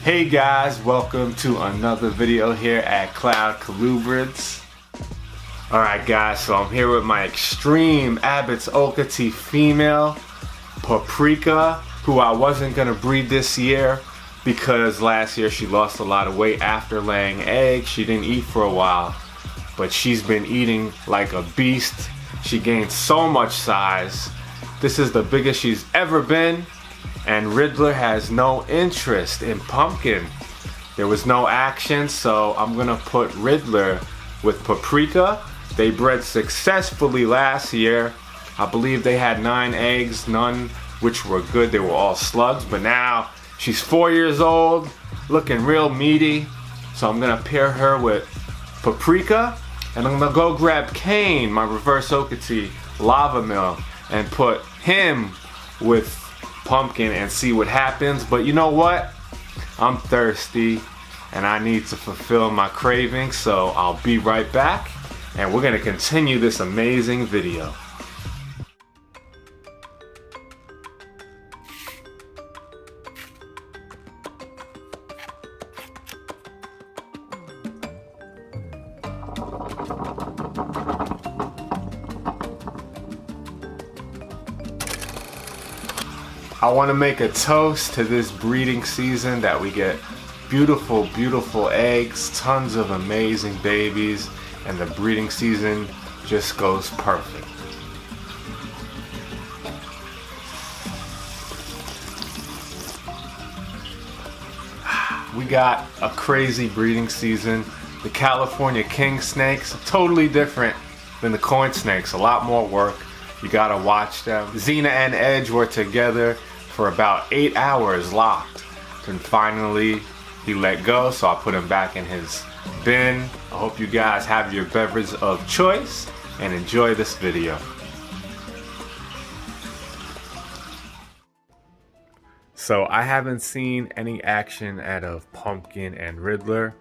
Hey guys, welcome to another video here at Colubrids. Alright guys, so I'm here with my extreme Abbott's Okatee female, Paprika, who I wasn't going to breed this year because last year she lost a lot of weight after laying eggs. She didn't eat for a while, but she's been eating like a beast. She gained so much size. This is the biggest she's ever been. And Riddler has no interest in pumpkin. There was no action, so I'm gonna put Riddler with Paprika. They bred successfully last year. I believe they had 9 eggs, none which were good. They were all slugs, but now she's 4 years old, looking real meaty. So I'm gonna pair her with Paprika, and I'm gonna go grab Kane, my reverse Okatee lava mill, and put him with pumpkin and see what happens. But you know what? I'm thirsty and I need to fulfill my craving, so I'll be right back and we're gonna continue this amazing video. I want to make a toast to this breeding season, that we get beautiful, beautiful eggs, tons of amazing babies, and the breeding season just goes perfect. We got a crazy breeding season. The California kingsnakes, totally different than the cornsnakes, a lot more work. You gotta watch them. Xena and Edge were together for about 8 hours locked. Then finally he let go, so I put him back in his bin. I hope you guys have your beverage of choice and enjoy this video. So I haven't seen any action out of Pumpkin and Riddler.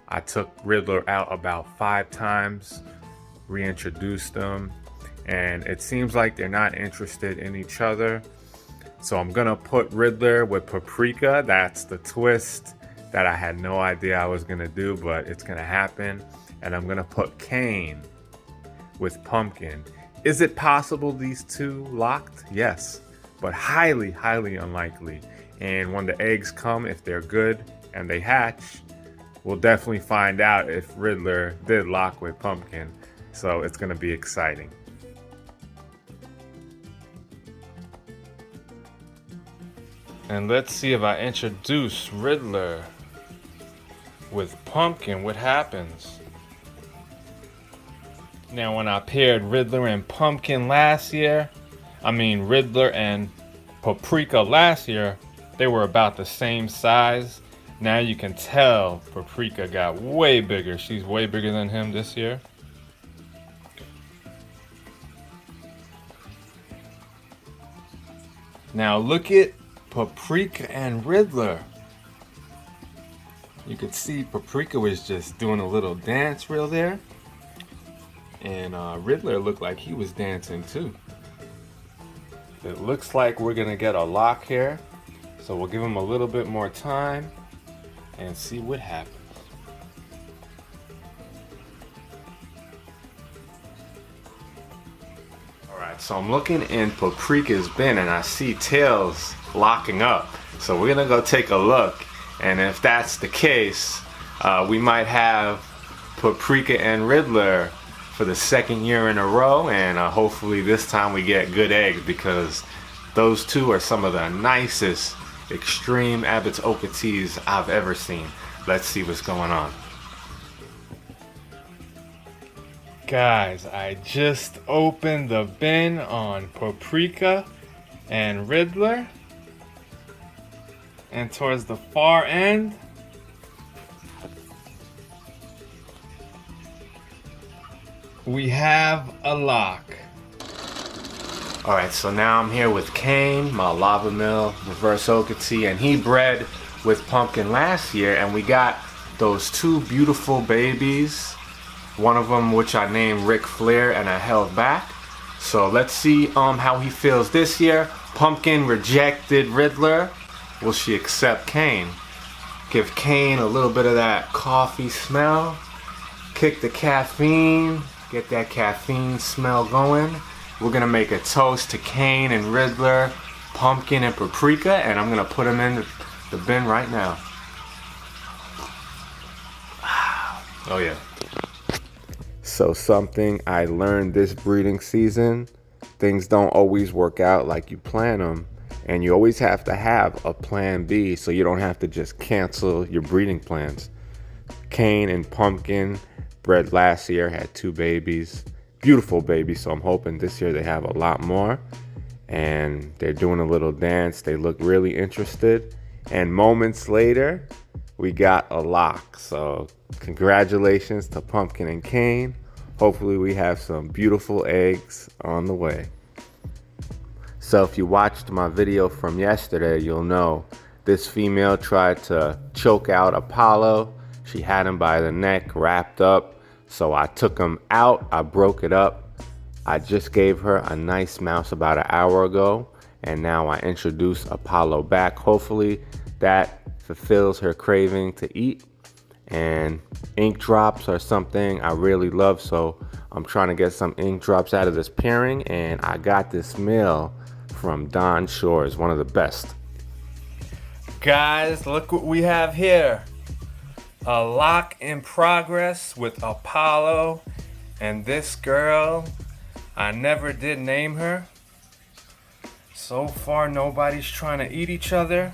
I took Riddler out about 5 times, reintroduced them, and it seems like they're not interested in each other. So I'm gonna put Riddler with Paprika. That's the twist that I had no idea I was gonna do, but it's gonna happen. And I'm gonna put Kane with Pumpkin. Is it possible these two locked? Yes, but highly, highly unlikely. And when the eggs come, if they're good and they hatch, we'll definitely find out if Riddler did lock with Pumpkin. So it's gonna be exciting. And let's see, if I introduce Riddler with Pumpkin, what happens? Now when I paired Riddler and Pumpkin last year, Riddler and Paprika last year, they were about the same size. Now you can tell Paprika got way bigger. She's way bigger than him this year. Now look at Paprika and Riddler. You could see Paprika was just doing a little dance reel there, and Riddler looked like he was dancing too. It looks like we're gonna get a lock here, so we'll give him a little bit more time and see what happens. Alright, so I'm looking in Paprika's bin and I see tails locking up. So we're gonna go take a look, and if that's the case, we might have Paprika and Riddler for the 2nd year in a row, and hopefully this time we get good eggs, because those two are some of the nicest extreme Abbott's Okatees I've ever seen. Let's see what's going on. Guys, I just opened the bin on Paprika and Riddler, and towards the far end, we have a lock. Alright, so now I'm here with Kane, my lava mill reverse Okatee, and he bred with Pumpkin last year, and we got those 2 beautiful babies. One of them which I named Ric Flair, and I held back. So let's see how he feels this year. Pumpkin rejected Riddler. Will she accept Kane? Give Cain a little bit of that coffee smell. Kick the caffeine. Get that caffeine smell going. We're gonna make a toast to Cain and Riddler, Pumpkin and Paprika, and I'm gonna put them in the bin right now. Oh yeah. So something I learned this breeding season, things don't always work out like you plan them, and you always have to have a plan B so you don't have to just cancel your breeding plans. Cain and Pumpkin bred last year, had 2 babies, beautiful babies, so I'm hoping this year they have a lot more. And they're doing a little dance. They look really interested. And moments later, we got a lock. So congratulations to Pumpkin and Cain. Hopefully we have some beautiful eggs on the way. So if you watched my video from yesterday, you'll know this female tried to choke out Apollo. She had him by the neck, wrapped up. So I took him out, I broke it up. I just gave her a nice mouse about an hour ago, and now I introduced Apollo back. Hopefully that fulfills her craving to eat. And ink drops are something I really love, so I'm trying to get some ink drops out of this pairing, and I got this mail from Don Shores, one of the best. Guys, look what we have here. A lock in progress with Apollo and this girl. I never did name her. So far, nobody's trying to eat each other.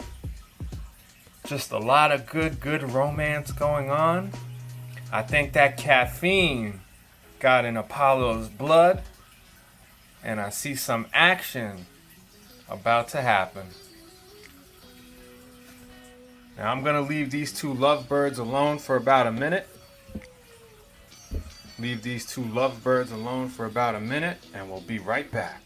Just a lot of good romance going on. I think that caffeine got in Apollo's blood, and I see some action about to happen. Now I'm gonna leave these 2 lovebirds alone for about a minute. Leave these 2 lovebirds alone for about a minute, and we'll be right back.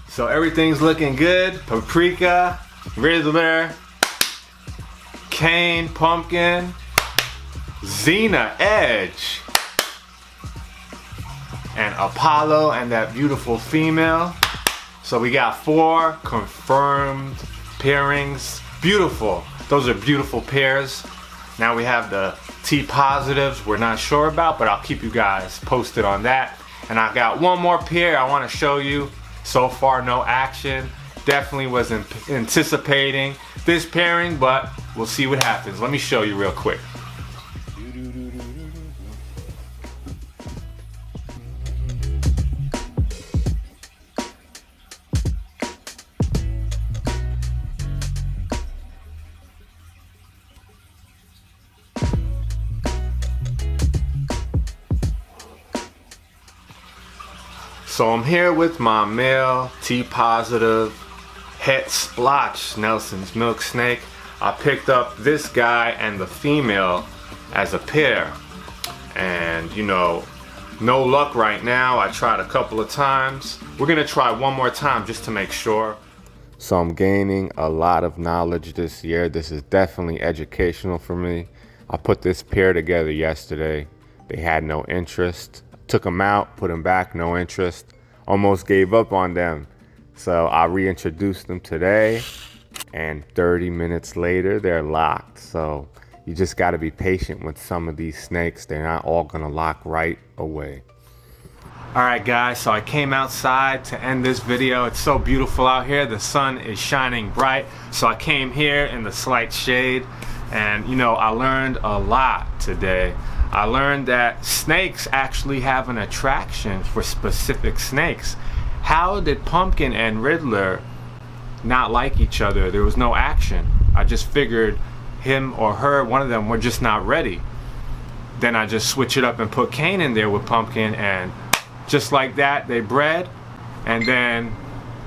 So everything's looking good. Paprika, Riddler, Cain, Pumpkin, Xena, Edge, and Apollo and that beautiful female. So we got 4 confirmed pairings. Beautiful. Those are beautiful pairs. Now we have the T positives we're not sure about, but I'll keep you guys posted on that. And I got one more pair I want to show you. So far, no action. Definitely wasn't anticipating this pairing, but we'll see what happens. Let me show you real quick. So I'm here with my male T positive het splotch Nelson's milk snake. I picked up this guy and the female as a pair, and you know, no luck right now. I tried a couple of times. We're gonna try one more time just to make sure. So I'm gaining a lot of knowledge this year. This is definitely educational for me. I put this pair together yesterday. They had no interest. Took them out, put them back, no interest. Almost gave up on them. So I reintroduced them today, and 30 minutes later, they're locked. So you just gotta be patient with some of these snakes. They're not all gonna lock right away. All right, guys, so I came outside to end this video. It's so beautiful out here. The sun is shining bright. So I came here in the slight shade, and you know, I learned a lot today. I learned that snakes actually have an attraction for specific snakes. How did Pumpkin and Riddler not like each other? There was no action. I just figured him or her, one of them, were just not ready. Then I just switch it up and put Cain in there with Pumpkin, and just like that, they bred. And then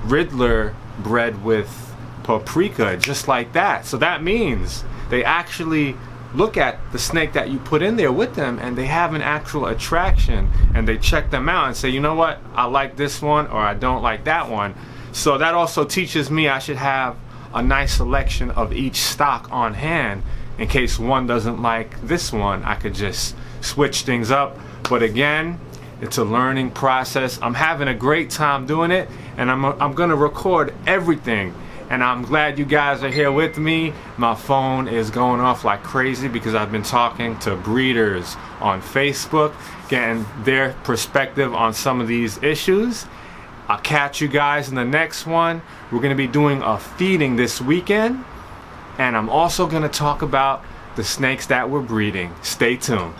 Riddler bred with Paprika, just like that. So that means they actually look at the snake that you put in there with them, and they have an actual attraction, and they check them out and say, you know what, I like this one, or I don't like that one. So that also teaches me I should have a nice selection of each stock on hand in case one doesn't like this one, I could just switch things up. But again, it's a learning process. I'm having a great time doing it, and I'm gonna record everything. And I'm glad you guys are here with me. My phone is going off like crazy because I've been talking to breeders on Facebook, getting their perspective on some of these issues. I'll catch you guys in the next one. We're gonna be doing a feeding this weekend, and I'm also gonna talk about the snakes that we're breeding. Stay tuned.